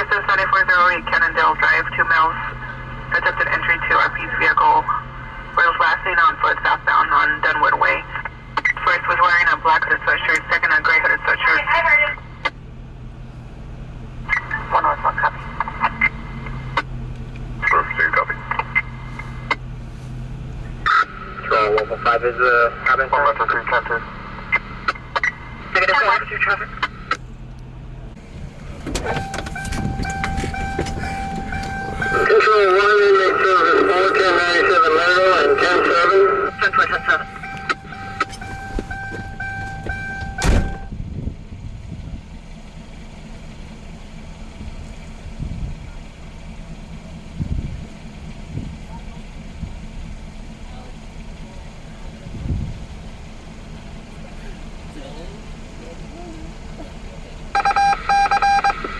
This is 7408 Cannondale Drive, 2 miles. Attempted entry to RP's vehicle. Was last seen on foot southbound on Dunwood Way. First was wearing a black hooded sweatshirt, second a gray hooded sweatshirt. 1 North 1, copy. First, 2, copy. 115 is cabin. 1 Metro 3, 10 2. Negative 4, officer traffic. Control 1, inmate service 4, 1097 Lateral and 107. 10-4, 10-7.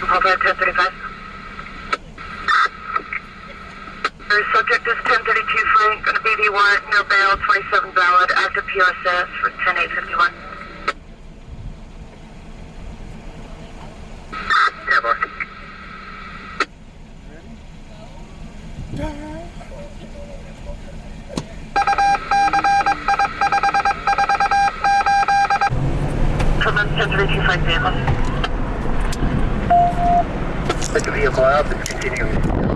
Okay, 1035. Subject is 1032 Frank, gonna be the warrant, no bail, 27 valid, active PSS for 10851. Yeah, boss. Commence 1032 Frank vehicle. Take the vehicle out, it's continuing.